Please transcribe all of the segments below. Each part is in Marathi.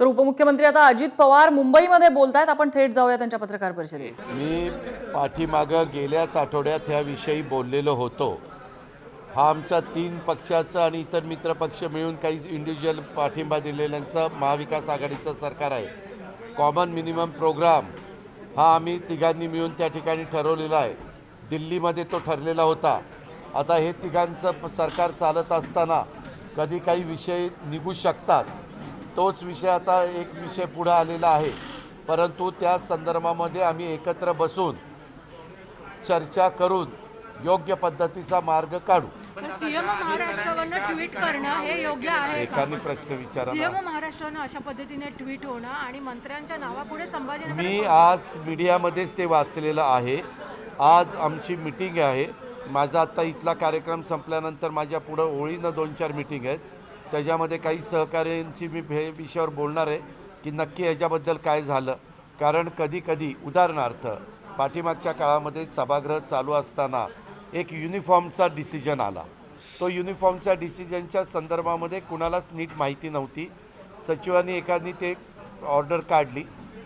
तर उपमुख्यमंत्री आता अजित पवार मुंबईमध्ये बोलतायत। आपण थेट जाऊया त्यांच्या पत्रकार परिषदेत। मी पाठीमागं गेल्याच आठवड्यात ह्याविषयी बोललेलो होतो। हा आमचा 3 पक्षाचा आणि इतर मित्र पक्ष मिळून काही इंडिव्हिज्युअल पाठिंबा दिलेल्यांचं महाविकास आघाडीचं सरकार आहे। कॉमन मिनिमम प्रोग्राम हा आम्ही तिघांनी मिळून त्या ठिकाणी ठरवलेला आहे। दिल्लीमध्ये तो ठरलेला होता। आता हे तिघांचं सरकार चालत असताना कधी काही विषय निघू शकतात। तोच विषय आता एक विषय पुढे आलेला आहे, परंतु त्या संदर्भामध्ये आम्ही एकत्र बसून चर्चा करून योग्य पद्धतीचा मार्ग काढू। सीएम महाराष्ट्रावरनं ट्विट करणं हे योग्य आहे? एकाने प्रश्न विचारा। सीएम महाराष्ट्रानं अशा पद्धतीने ट्विट होणं आणि मंत्र्यांच्या नावापुढे संभाजी मी आज मीडियामध्येच ते वाचलेलं आहे। आज आमची मीटिंग आहे। माझा आता इथला कार्यक्रम संपल्यानंतर माझ्या पुढे ओळीनं 2-4 मीटिंग आहेत। त्याच्यामध्ये काही सहकार्यांची मी विषयावर बोलणार आहे की नक्की याच्याबद्दल काय झालं। कारण कधी कधी उदाहरणार्थ पाठीमागच्या काळामध्ये सभागृह चालू असताना एक युनिफॉर्मचा डिसिजन आला। तो युनिफॉर्मच्या डिसिजनच्या संदर्भामध्ये कुणालाच नीट माहिती नव्हती। सचिवांनी एकाने ते ऑर्डर काढली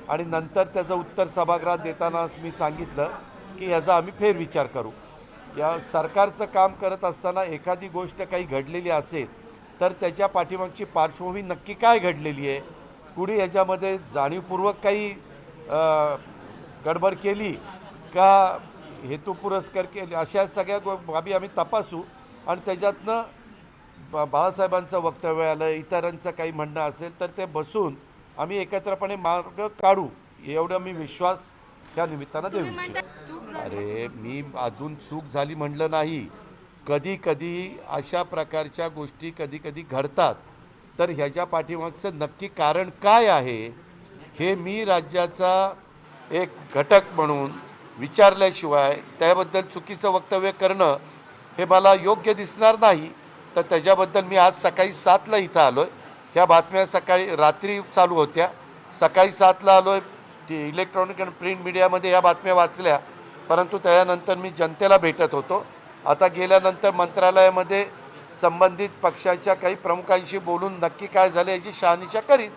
आणि नंतर त्याचं उत्तर सभागृहात देताना मी सांगितलं की याचा आम्ही फेरविचार करू। या सरकारचं काम करत असताना एखादी गोष्ट काही घडलेली असेल तर त्याच्या पाठीमागची पार्श्वभूमी नक्की काय घडलेली आहे, कुणी याच्यामध्ये जाणीवपूर्वक काही गडबड केली का हेतुपुरस्कर केली, अशा सगळ्या बाबी आम्ही तपासू आणि त्याच्यातनं बाळासाहेबांचं वक्तव्य आलं, इतरांचं काही म्हणणं असेल तर ते बसून आम्ही एकत्रपणे मार्ग काढू, एवढा मी विश्वास त्या निमित्तानं देऊ इच्छितो। अरे मी अजून चूक झाली म्हणलं नाही। कधी कधी अशा प्रकारच्या गोष्टी कधी कधी घडतात, तर ह्याच्या पाठीमागचं नक्की कारण काय आहे हे मी राज्याचा एक घटक म्हणून विचारल्याशिवाय त्याबद्दल चुकीचं वक्तव्य करणं हे मला योग्य दिसणार नाही। तर त्याच्याबद्दल मी आज सकाळी 7ला इथं आलो आहे। ह्या बातम्या सकाळी रात्री चालू होत्या, सकाळी 7ला आलो आहे। इलेक्ट्रॉनिक आणि प्रिंट मीडियामध्ये या बातम्या वाचल्या, परंतु त्यानंतर मी जनतेला भेटत होतो। आता गेल्यानंतर मंत्रालयामध्ये संबंधित पक्षाच्या काही प्रमुखांशी बोलून नक्की काय झालं याची शहानिशा करीन।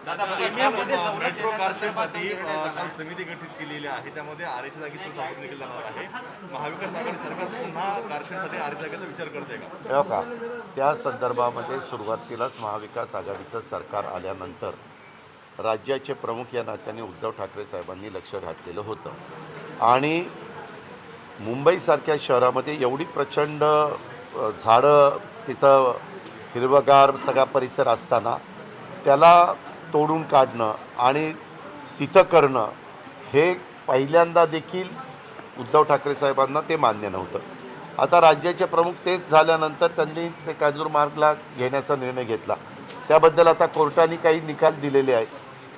समिती गठीत केलेली आहे, त्यामध्ये आरेच्या जागी निघाला जाणार आहे। महाविकास आघाडी सरकार पुन्हा कारखान्यासाठी आरेच्या जागेचा विचार करते का? हो का? त्या संदर्भामध्ये सुरुवातीलाच महाविकास आघाडीचं सरकार आल्यानंतर राज्याचे प्रमुख या नात्याने उद्धव ठाकरे साहेबांनी लक्ष घातलेलं होतं आणि मुंबईसारख्या शहरामध्ये एवढी प्रचंड झाडं, तिथं हिरवगार सगळा परिसर असताना त्याला तोडून काढणं आणि तिथं करणं हे पहिल्यांदा देखील उद्धव ठाकरे साहेबांना ते मान्य नव्हतं। आता राज्याचे प्रमुख तेच झाल्यानंतर त्यांनी ते कांजूरमार्गला घेण्याचा निर्णय घेतला। त्याबद्दल आता कोर्टाने काही निकाल दिलेले आहेत,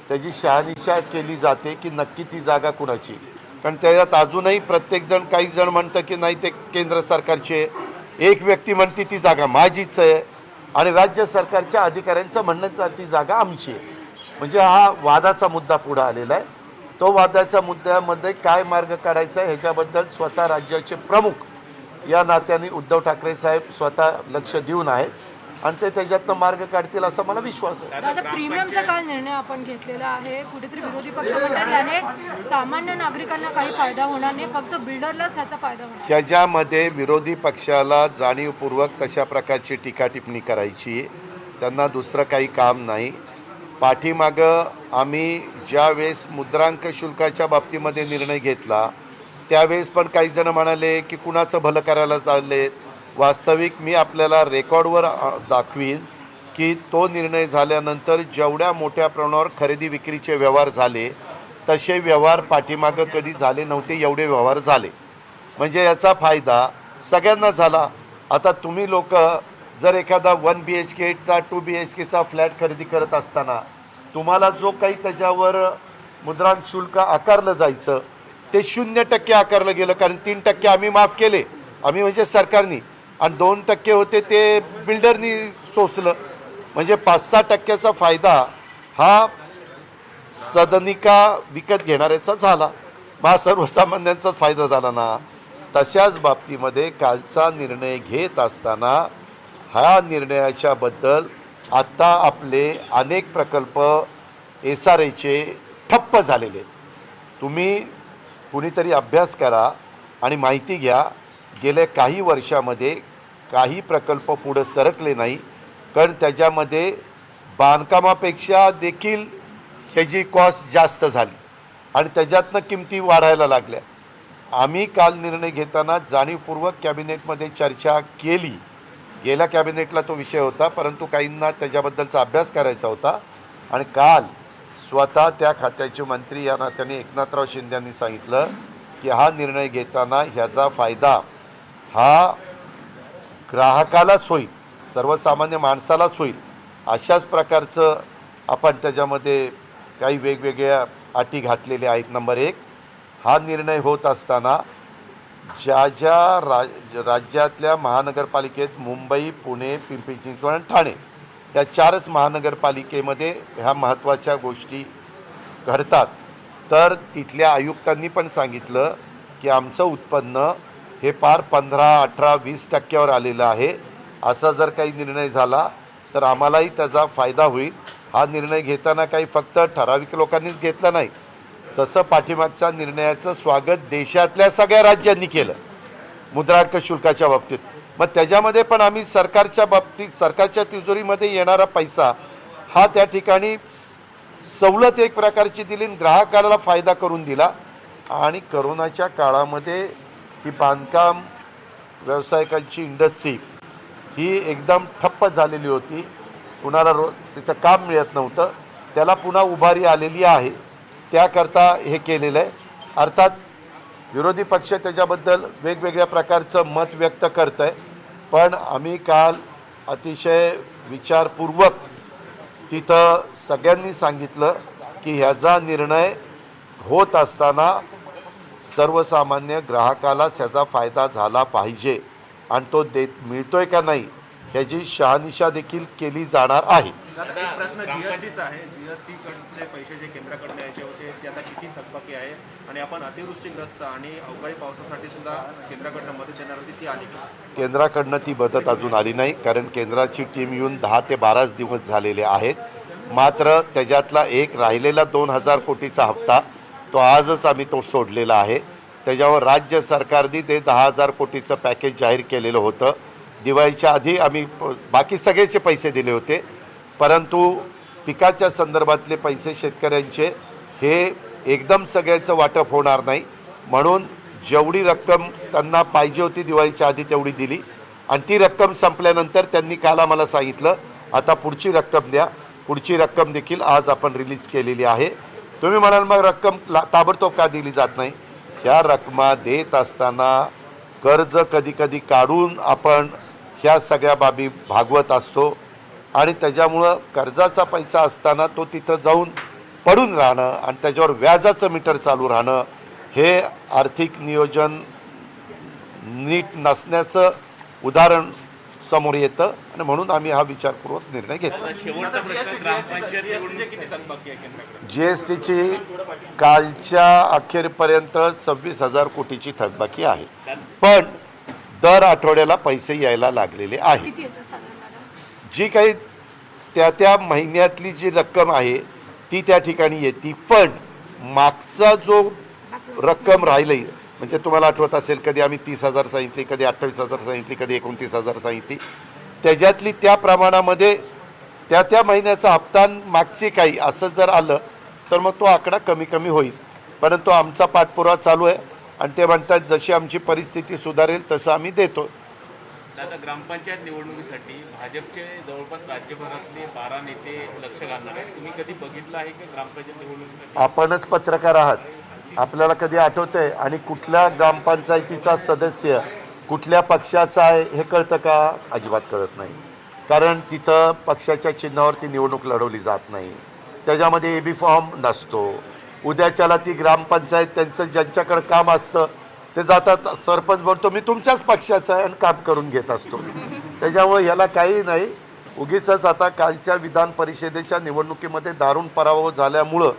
त्याची शहानिशा केली जाते की नक्की ती जागा कुणाची। कारण त्याच्यात अजूनही प्रत्येकजण, काही जण म्हणतं की नाही ते केंद्र सरकारचे, एक व्यक्ती म्हणते ती जागा माझीच आहे आणि राज्य सरकारच्या अधिकाऱ्यांचं म्हणणं ती जागा आमची आहे। म्हणजे हा वादाचा मुद्दा पुढे आलेला आहे। तो वादाच्या मुद्द्यामध्ये काय मार्ग काढायचा आहे ह्याच्याबद्दल स्वतः राज्याचे प्रमुख या नात्याने उद्धव ठाकरे साहेब स्वतः लक्ष देऊन आहेत आणि ते त्याच्यातनं मार्ग काढतील असा मला विश्वास आहे। दादा, प्रीमियमचा काय निर्णय आपण घेतलेला आहे? कुठेतरी विरोधी पक्ष म्हणतात याने सामान्य नागरिकांना काही फायदा होणार नाही, फक्त बिल्डरलाच ह्याचा फायदा होणार। ह्याच्यामध्ये विरोधी पक्षाला जाणीवपूर्वक तशा प्रकारची टीका टिप्पणी करायची, त्यांना दुसरं काही काम नाही। पाठीमागं आम्ही ज्यावेळेस मुद्रांक शुल्काच्या बाबतीमध्ये निर्णय घेतला त्यावेळेस पण काही जण म्हणाले की कुणाचं भलं करायला चालले। वास्तविक मी आपल्याला रेकॉर्डवर दाखवीन की तो निर्णय झाल्यानंतर जेवढ्या मोठ्या प्रमाणावर खरेदी विक्रीचे व्यवहार झाले तसे व्यवहार पाठीमागं कधी झाले नव्हते, एवढे व्यवहार झाले। म्हणजे याचा फायदा सगळ्यांना झाला। आता तुम्ही लोक जर एखादा 1 BHKचा 2 BHKचा फ्लॅट खरेदी करत असताना तुम्हाला जो काही त्याच्यावर मुद्रांक शुल्क आकारलं जायचं ते 0% आकारलं गेलं, कारण 3% आम्ही माफ केले, आम्ही म्हणजे सरकारनी, आणि 2% होते ते बिल्डरनी सोसलं। म्हणजे 5-6% फायदा हा सदनिका विकत घेणाऱ्याचा झाला, मग सर्वसामान्यांचाच फायदा झाला ना। तशाच बाबतीमध्ये कालचा निर्णय घेत असताना ह्या निर्णयाच्या बद्दल आता आपले अनेक प्रकल्प SRAचे ठप्प झालेले आहेत. तुम्ही कुणीतरी अभ्यास करा आणि माहिती घ्या. गेल्या काही वर्षामध्ये काही प्रकल्प पुढे सरकले नाही, कारण त्याच्यामध्ये बांधकामापेक्षा देखील ह्याची कॉस्ट जास्त झाली आणि त्याच्यातनं किमती वाढायला लागल्या. आम्ही काल निर्णय घेताना जाणीवपूर्वक कॅबिनेटमध्ये चर्चा केली. गेल्या कॅबिनेटला तो विषय होता, परंतु काहींना त्याच्याबद्दलचा अभ्यास करायचा होता आणि काल स्वतः त्या खात्याचे मंत्री या नात्याने एकनाथराव शिंदे यांनी सांगितलं की हा निर्णय घेताना ह्याचा फायदा हा ग्राहकालाच होईल, सर्वसामान्य माणसालाच होईल. अशाच प्रकारचं आपण त्याच्यामध्ये काही वेगवेगळ्या अटी घातलेल्या आहेत. नंबर 1, हा निर्णय होत असताना ज्या राज्यातल्या महानगरपालिकेत मुंबई, पुणे, पिंपरी चिंचवड आणि ठाणे या 4च महानगरपालिकेमध्ये ह्या महत्त्वाच्या गोष्टी घडतात, तर तिथल्या आयुक्तांनी पण सांगितलं की आमचं उत्पन्न हे पार 15, 18, 20% आलेलं आहे. असा जर काही निर्णय झाला तर आम्हालाही त्याचा फायदा होईल. हा निर्णय घेताना काही फक्त ठराविक लोकांनीच घेतला नाही, जसं पाठीमागच्या निर्णयाचं स्वागत देशातल्या सगळ्या राज्यांनी केलं मुद्रांक शुल्काच्या बाबतीत. मग त्याच्यामध्ये पण आम्ही सरकारच्या बाबतीत सरकारच्या तिजोरीमध्ये येणारा पैसा हा त्या ठिकाणी सवलत एक प्रकारची दिली, ग्राहकाला फायदा करून दिला. आणि करोनाच्या काळामध्ये ही बांधकाम व्यावसायिकांची इंडस्ट्री ही एकदम ठप्प झालेली होती. कुणाला तिथं काम मिळत नव्हतं, त्याला पुन्हा उभारी आलेली आहे. त्याकरता हे केलेलं आहे. अर्थात विरोधी पक्ष त्याच्याबद्दल वेगवेगळ्या प्रकारचं मत व्यक्त करत आहे, पण आम्ही काल अतिशय विचारपूर्वक तिथं सगळ्यांनी सांगितलं की ह्याचा निर्णय होत असताना सर्वसामान्य ग्राहकालाच ह्याचा फायदा झाला पाहिजे आणि तो मिळतोय का नाही ह्याची शहानिशा देखील केली जाणार आहे. एक प्रश्न जीएसटीचा आहे. जीएसटी कडचे पैसे जे केंद्राकडे यायचे होते ते आता किती थकबाकी आहे आणि आपण अतिवृष्टीग्रस्त आणि अवकाळी पावसासाठी सुद्धा केंद्राकडनं मदत देणार होती, ती आली का? केंद्राकडनं ती मदत अजून आली नाही, कारण केंद्राची टीम येऊन 10 ते 12 दिवस झालेले आहेत. मात्र त्याच्यातला एक राहिलेला 2000 कोटीचा हप्ता तो आजच आम्ही तो सोडलेला आहे. त्याच्यावर राज्य सरकारने ते 10,000 कोटीचं पॅकेज जाहीर केलेलं होतं. दिवाळीच्या आधी आम्ही बाकी सगळेचे पैसे दिले होते, परंतु पिकाच्या संदर्भातले पैसे शेतकऱ्यांचे हे एकदम सगळ्याचं वाटप होणार नाही, म्हणून जेवढी रक्कम त्यांना पाहिजे होती दिवाळीच्या आधी तेवढी दिली आणि ती रक्कम संपल्यानंतर त्यांनी काल आम्हाला सांगितलं आता पुढची रक्कम द्या. पुढची रक्कम देखील आज आपण रिलीज केलेली आहे. तुम्ही म्हणाल मग रक्कम ताबडतोब का दिली जात नाही? ह्या रकमा देत असताना कर्ज कधी कधी काढून आपण ह्या सगळ्या बाबी भागवत असतो आणि त्याच्यामुळं कर्जाचा पैसा असताना तो तिथं जाऊन पडून राहणं आणि त्याच्यावर व्याजाचं मीटर चालू राहणं हे आर्थिक नियोजन नीट नसण्याचं उदाहरण समोर येतं आणि म्हणून आम्ही हा विचारपूर्वक निर्णय घेतला. शेवटचा प्रश्न, ग्रामपंचायत किती थकबाकी आहे केंद्राकडे? जीएसटीची कालच्या अखेरपर्यंत 26,000 कोटीची थकबाकी आहे, पण दर आठवड्याला पैसे यायला लागलेले आहे. किती येतं साधारण? जी काही त्या महिन्यातली जी रक्कम आहे ती त्या ठिकाणी येते, पण मागचा जो रक्कम राहिली म्हणजे तुम्हाला आठवत असेल कधी आम्ही 30,000 सांगितली, कधी 28,000 सांगितली, कधी 29,000 सांगितली, त्याच्यातली त्या प्रमाणामध्ये त्या महिन्याचा हप्ता मागची काही असं जर आलं तर मग तो आकडा कमी कमी होईल. परंतु आमचा पाठपुरावा चालू आहे आणि ते म्हणतात जशी आमची परिस्थिती सुधारेल तसं आम्ही देतो. आता ग्रामपंचायत निवडणुकीसाठी भाजपचे जवळपास राज्यभरातले 12 नेते लक्ष घालणार आहेत. तुम्ही कधी बघितलं आहे की ग्रामपंचायत निवडणुकीसाठी? आपणच पत्रकार आहात, आपल्याला कधी आठवतंय आणि कुठल्या ग्रामपंचायतीचा सदस्य कुठल्या पक्षाचा आहे हे कळतं का? अजिबात कळत नाही, कारण तिथं पक्षाच्या चिन्हावरती निवडणूक लढवली जात नाही, त्याच्यामध्ये AB फॉर्म नसतो. उद्याच्याला ती ग्रामपंचायत त्यांचं ज्यांच्याकडे काम असतं ते जातात, सरपंच म्हणतो मी तुमच्याच पक्षाचा आहे आणि काम करून घेत असतो. त्याच्यामुळे याला काही नाही. उगीच आता कालच्या विधान परिषदेच्या निवडणुकीमध्ये दारुण पराभव झाल्यामुळं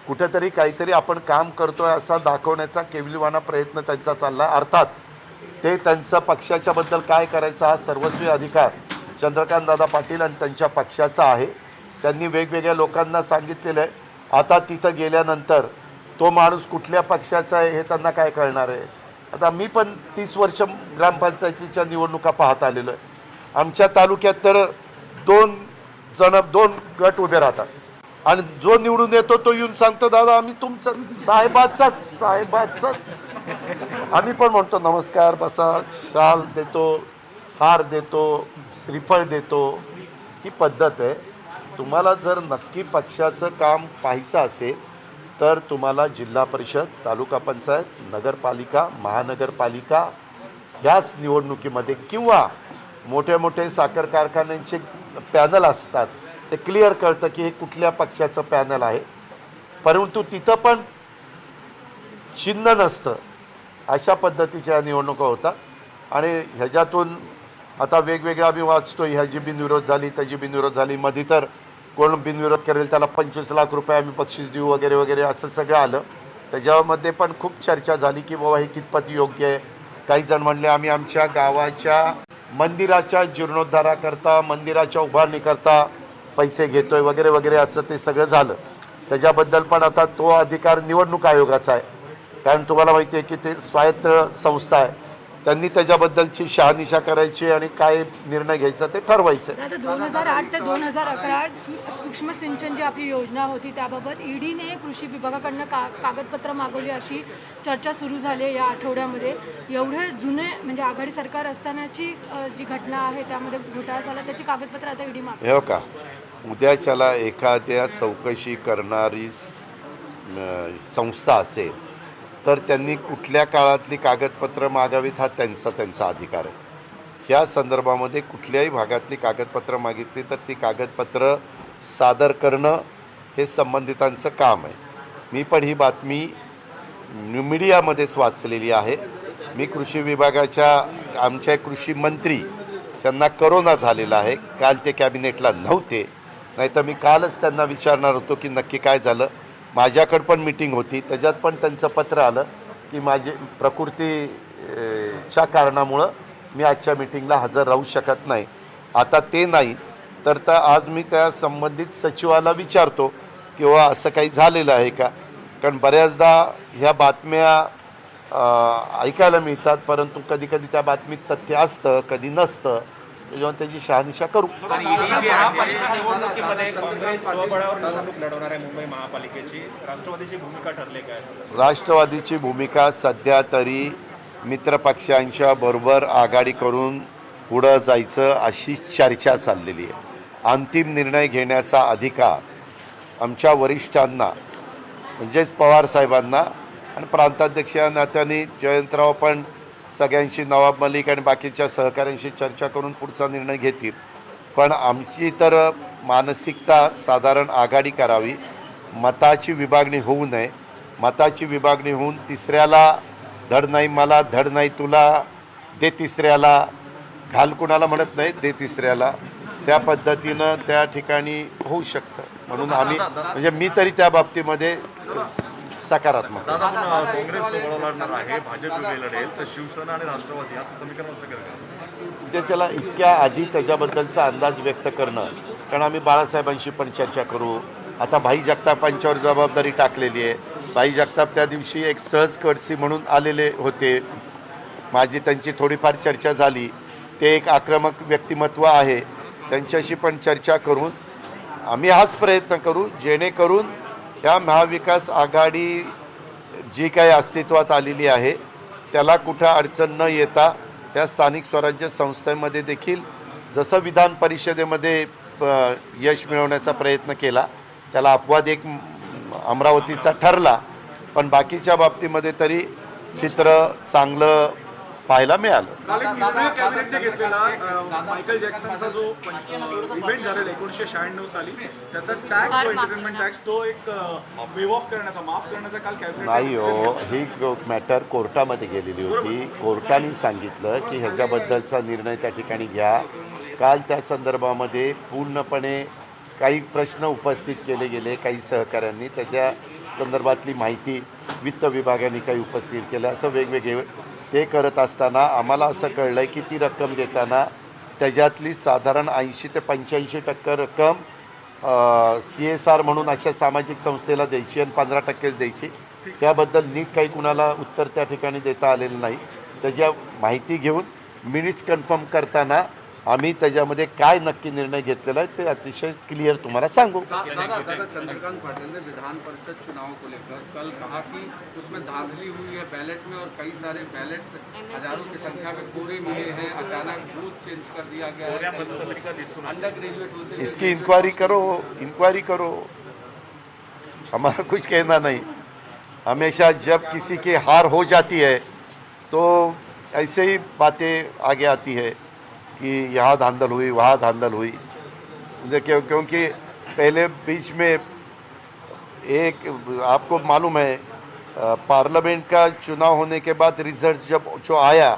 कुठेतरी काहीतरी आपण काम करतोय असा दाखवण्याचा केविलवाना प्रयत्न त्यांचा चालला. अर्थात ते त्यांचं पक्षाच्या बद्दल काय करायचा हा सर्वस्वी अधिकार चंद्रकांत दादा पाटील आणि त्यांच्या पक्षाचा आहे. त्यांनी वेगवेगळ्या लोकांना सांगितलेलं आहे आता तिथं गेल्यानंतर तो माणूस कुठल्या पक्षाचा आहे हे त्यांना काय कळणार आहे. आता मी पण 30 वर्ष ग्रामपंचायतीच्या निवडणुका पाहत आलेलो आहे. आमच्या तालुक्यात तर 2 गट उभे राहतात आणि जो निवडून येतो तो येऊन सांगतो दादा आम्ही तुमचा साहेबाचाच. आम्ही पण म्हणतो नमस्कार बसा, शाल देतो, हार देतो, श्रीफळ देतो. ही पद्धत आहे. तुम्हाला जर नक्की पक्षाचं काम पाहायचं असेल तर तुम्हाला जिल्हा परिषद, तालुका पंचायत, नगरपालिका, महानगरपालिका ह्याच निवडणुकीमध्ये किंवा मोठे साखर कारखान्यांचे पॅनल असतात ते क्लिअर कळतं की हे कुठल्या पक्षाचं पॅनल आहे. परंतु तिथं पण चिन्ह नसतं. अशा पद्धतीच्या निवडणुका होतात आणि ह्याच्यातून आता वेगवेगळ्या आम्ही वाचतो, ह्याची बिनविरोध झाली, त्याची बिनविरोध झाली. मध्ये तर कोण बिनविरोध करेल त्याला 25 लाख रुपये आम्ही बक्षीस देऊ वगैरे वगैरे असं सगळं आलं. त्याच्यामध्ये पण खूप चर्चा झाली की बाबा हे कितपत योग्य आहे. काही जण म्हणले आम्ही आमच्या गावाच्या मंदिराच्या जीर्णोद्धाराकरता, मंदिराच्या उभारणीकरता पैसे घेतोय वगैरे वगैरे असं ते सगळं झालं. त्याच्याबद्दल पण आता तो अधिकार निवडणूक आयोगाचा आहे. कारण तुम्हाला माहिती आहे की ते स्वायत्त संस्था आहे. त्यांनी त्याच्याबद्दलची शहानिशा करायची आणि काय निर्णय घ्यायचा ते ठरवायचं. आता 2008 ते 2011 सूक्ष्म सिंचन जी आपली योजना होती त्याबाबत ईडीने कृषी विभागाकडनं कागदपत्र मागवली अशी चर्चा सुरू झाली या आठवड्यामध्ये. एवढे जुने म्हणजे आघाडी सरकार असतानाची जी घटना आहे त्यामध्ये घोटाळा झाला त्याची कागदपत्र आता ईडी मागते. हे का उद्याच्याला एखाद्या चौकशी करणारी संस्था असेल तर त्यांनी कुठल्या काळातली कागदपत्र मागावीत हा त्यांचा अधिकार आहे. ह्या संदर्भामध्ये कुठल्याही भागातली कागदपत्र मागितली तर ती कागदपत्र सादर करणं हे संबंधितांचं काम आहे. मी पण ही बातमी मीडियामध्येच वाचलेली आहे. मी कृषी विभागाच्या आमच्या कृषी मंत्री त्यांना करोना झालेला आहे. काल ते कॅबिनेटला नव्हते, नाहीतर मी कालच त्यांना विचारणार होतो की नक्की काय झालं. माझ्याकडं पण मीटिंग होती, त्याच्यात पण त्यांचं पत्र आलं की माझी प्रकृतीच्या कारणामुळं मी आजच्या मीटिंगला हजर राहू शकत नाही. आता ते नाही तर आज मी त्या संबंधित सचिवाला विचारतो किंवा असं काही झालेलं आहे का. कारण बऱ्याचदा ह्या बातम्या ऐकायला मिळतात परंतु कधी कधी त्या बातमीत तथ्य असतं, कधी नसतं. जेव्हा त्याची शहानिशा करू. निवडणुकीमध्ये काँग्रेस स्वबळावर निवडणूक लढवणार आहे मुंबई महापालिकेची. राष्ट्रवादीची भूमिका ठरली काय? राष्ट्रवादीची भूमिका सध्या तरी मित्रपक्षांच्या बरोबर आघाडी करून पुढं जायचं अशी चर्चा चाललेली आहे. अंतिम निर्णय घेण्याचा अधिकार आमच्या वरिष्ठांना म्हणजेच पवार साहेबांना आणि प्रांताध्यक्ष या नात्याने जयंतराव पण सगळ्यांशी, नवाब मलिक आणि बाकीच्या सहकाऱ्यांशी चर्चा करून पुढचा निर्णय घेतील. पण आमची तर मानसिकता साधारण आघाडी करावी, मताची विभागणी होऊ नये. मताची विभागणी होऊन तिसऱ्याला धड नाही मला, धड नाही तुला, दे तिसऱ्याला, घाल कुणाला म्हणत नाही, दे तिसऱ्याला, त्या पद्धतीनं त्या ठिकाणी होऊ शकतं. म्हणून आम्ही म्हणजे मी तरी त्या बाबतीमध्ये सकारात्मक. दादा पण काँग्रेस सोबत लढणार आहे, भाजप वेगळे लढेल, तर शिवसेना आणि राष्ट्रवादी असं समीकरण असं केलं. त्याच्याला इतक्या आधी त्याच्याबद्दलचा अंदाज व्यक्त करणं. कारण आम्ही बाळासाहेबांशी पण चर्चा करू. आता भाई जगतापांच्यावर जबाबदारी टाकलेली आहे. भाई जगताप त्या दिवशी एक सहज कडसी म्हणून आलेले होते. माझी त्यांची थोडीफार चर्चा झाली. ते एक आक्रमक व्यक्तिमत्व आहे. त्यांच्याशी पण चर्चा करून आम्ही हाच प्रयत्न करू जेणेकरून ह्या महाविकास आघाडी जी काही अस्तित्वात आलेली आहे त्याला कुठं अडचण न येता त्या स्थानिक स्वराज्य संस्थेमध्ये देखील जसं विधान परिषदेमध्ये यश मिळवण्याचा प्रयत्न केला त्याला अपवाद एक अमरावतीचा ठरला. पण बाकीच्या बाबतीमध्ये तरी चित्र चांगलं पाहायला मिळालं. कॅबिनेट घेतलेला मायकल जॅक्सनचा जो इव्हेंट झालेला 1996 साली त्याचा टॅक्स एंटरटेनमेंट टॅक्स तो एक वेव ऑफ करण्याचा, माफ करण्याचा काल कॅबिनेट नाही हो. ही मॅटर कोर्टामध्ये गेलेली होती. कोर्टाने सांगितलं की ह्याच्याबद्दलचा निर्णय त्या ठिकाणी घ्या. काल त्या संदर्भामध्ये पूर्णपणे काही प्रश्न उपस्थित केले गेले काही सहकाऱ्यांनी. त्याच्या संदर्भातली माहिती वित्त विभागाने काही उपस्थित केलं. असं वेगवेगळे ते करत असताना आम्हाला असं कळलं की ती रक्कम देताना त्याच्यातली साधारण 80 ते 85% रक्कम CSR म्हणून अशा सामाजिक संस्थेला द्यायची आणि 15%च द्यायची. त्याबद्दल नीट काही कुणाला उत्तर त्या ठिकाणी देता आलेलं नाही. त्याच्या माहिती घेऊन मिनिट्स कन्फर्म करताना आम्ही त्याच्यामध्ये काय नक्की निर्णय घेतलेला आहे ते अतिशय क्लिअर तुम्हाला सांगू. दादा चंद्रकांत पाटिल ने विधान परिषद चुनाव को लेकर कल कहा कि उसमें धांधली हुई है बैलेट में और कई सारे बैलेट्स हजारों की संख्या में कोरे मिले हैं, अचानक बूथ चेंज कर दिया गया है, अंडर ग्रेजुएट होते इसकी इंक्वायरी करो. हमारा कुछ कहना नहीं. हमेशा जब किसी की हार हो जाती है तो ऐसे ही बातें आगे आती है कि यहाँ धांधल हुई वहाँ धांधल हुई. क्योंकि पहले बीच में एक आपको मालूम है पार्लियामेंट का चुनाव होने के बाद रिजल्ट जब जो आया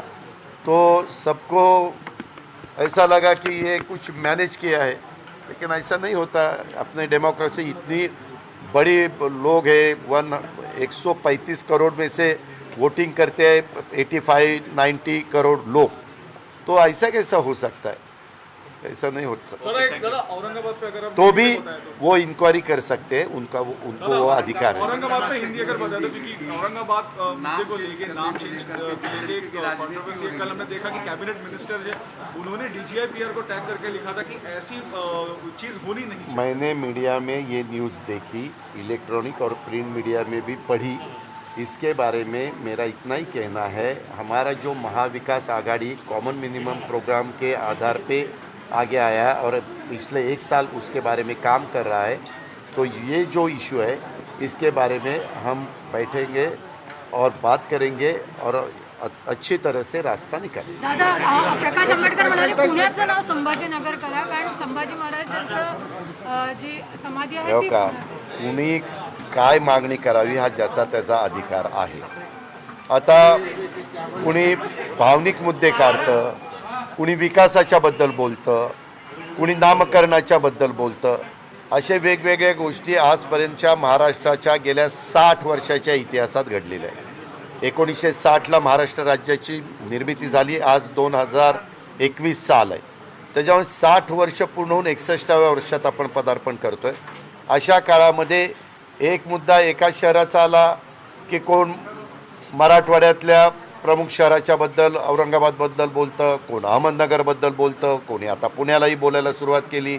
तो सबको ऐसा लगा कि ये कुछ मैनेज किया है, लेकिन ऐसा नहीं होता. अपने डेमोक्रेसी इतनी बड़ी लोग है 135 करोड़ में से वोटिंग करते हैं 85-90 करोड़ लोग, तो ऐसा कैसा हो सकता है? ऐसा नहीं होता. दादा औरंगाबाद पे अगर तो भी वो इंक्वायरी कर सकते हैं, उनको वो अधिकार है. औरंगाबाद पे हिंदी अगर बता दो, क्योंकि औरंगाबाद मुद्दे को लेके नाम चेंज लेके एक कंट्रोवर्सी है. कल हमने देखा कि कैबिनेट मिनिस्टर जो उन्होंने DGI-PR को टैग करके लिखा था कि ऐसी चीज़ होनी नहीं चाहिए. मैंने मीडिया में ये न्यूज़ देखी, इलेक्ट्रॉनिक और प्रिंट मीडिया में भी पढ़ी. इसके बारे में मेरा इतना ही कहना है, हमारा जो महाविकास आघाड़ी कॉमन मिनिमम प्रोग्राम के आधार पे आगे आया है और पिछले 1 साल उसके बारे में काम कर रहा है, तो ये जो इशू है इसके बारे में हम बैठेंगे और बात करेंगे और अच्छी तरह से रास्ता निकालेंगे. दादा प्रकाश आंबेडकर म्हणाले पुण्याचं नाव संभाजीनगर करा, कारण संभाजी महाराजांचं जी समाधी आहे हो ती का, कुणी काय मागणी करावी हा ज्याचा त्याचा अधिकार आहे. आता कुणी भावनिक मुद्दे काढतं, कुणी विकासाच्या बद्दल बोलतं, कुणी नामकरणाच्या बद्दल बोलतं. असे वेगवेगळ्या गोष्टी आजपर्यंतच्या महाराष्ट्राच्या गेल्या 60 वर्षाच्या इतिहासात घडलेल्या आहेत. 1960ला महाराष्ट्र राज्याची निर्मिती झाली, आज 2021 साल आहे. त्याच्यामुळे 60 वर्ष पूर्ण होऊन 61व्या वर्षात आपण पदार्पण करतोय. अशा काळामध्ये एक मुद्दा एका शहराचा आला की कोण मराठवाड्यातल्या प्रमुख शहराच्या बद्दल औरंगाबादबद्दल बोलतं, कोण अहमदनगरबद्दल बोलतं, कोणी आता पुण्यालाही बोलायला सुरुवात केली,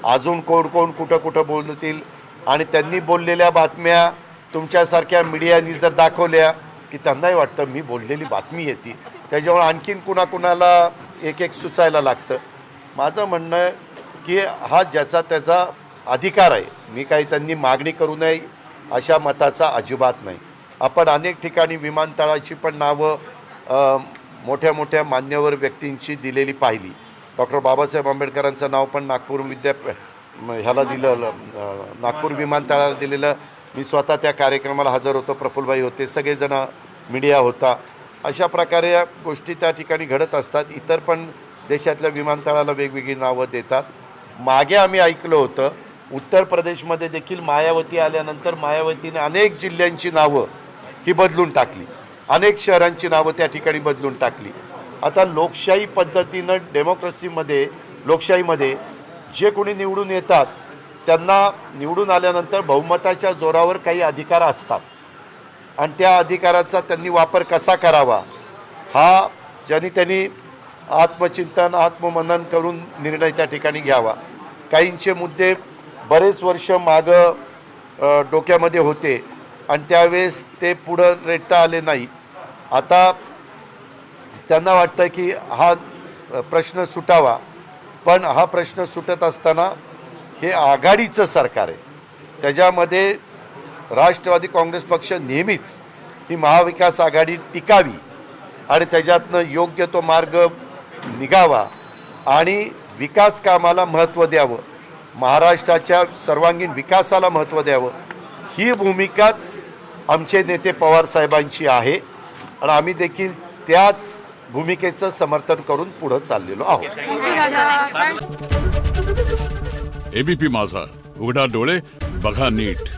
अजून कोण कोण कुठं कुठं बोलतील. आणि त्यांनी बोललेल्या बातम्या तुमच्यासारख्या मीडियानी जर दाखवल्या की त्यांनाही वाटतं मी बोललेली बातमी येते, त्याच्यामुळे आणखीन कुणाकुणाला एक एक सुचायला लागतं. माझं म्हणणं आहे की हा ज्याचा त्याचा अधिकार आहे. मी काही त्यांनी मागणी करू नये अशा मताचा अजिबात नाही. आपण अनेक ठिकाणी विमानतळाची पण नावं मोठ्या मोठ्या मान्यवर व्यक्तींची दिलेली पाहिली. डॉक्टर बाबासाहेब आंबेडकरांचं नाव पण नागपूर ह्याला दिलं, नागपूर विमानतळाला दिलेलं. मी स्वतः त्या कार्यक्रमाला हजर होतो, प्रफुल्लभाई होते, सगळेजण मीडिया होता. अशा प्रकारे या गोष्टी त्या ठिकाणी घडत असतात. इतर पण देशातल्या विमानतळाला वेगवेगळी नावं देतात. मागे आम्ही ऐकलं होतं उत्तर प्रदेशमध्ये देखील मायावती आल्यानंतर मायावतीने अनेक जिल्ह्यांची नावं ही बदलून टाकली, अनेक शहरांची नावं त्या ठिकाणी बदलून टाकली. आता लोकशाही पद्धतीनं डेमोक्रेसीमध्ये लोकशाहीमध्ये जे कोणी निवडून येतात त्यांना निवडून आल्यानंतर बहुमताच्या जोरावर काही अधिकार असतात आणि त्या अधिकाराचा त्यांनी वापर कसा करावा हा त्यांनी आत्मचिंतन आत्ममनन करून निर्णय त्या ठिकाणी घ्यावा. काहींचे मुद्दे बरेच वर्ष मागं डोक्यामध्ये होते आणि त्यावेळेस ते पुढं रेटता आले नाही. आता त्यांना वाटतं की हा प्रश्न सुटावा, पण हा प्रश्न सुटत असताना हे आघाडीचं सरकार आहे, त्याच्यामध्ये राष्ट्रवादी काँग्रेस पक्ष नेहमीच ही महाविकास आघाडी टिकावी आणि त्याच्यातनं योग्य तो मार्ग निघावा आणि विकास कामाला महत्त्व द्यावं, महाराष्ट्राच्या सर्वांगीण विकासाला महत्त्व द्यावं, ही भूमिकाच आमचे नेते पवार साहेबांची आहे आणि आम्ही देखील त्याच भूमिकेचं समर्थन करून पुढे चाललेलो आहोत. एबीपी माझा, उघडा डोळे बघा नीट.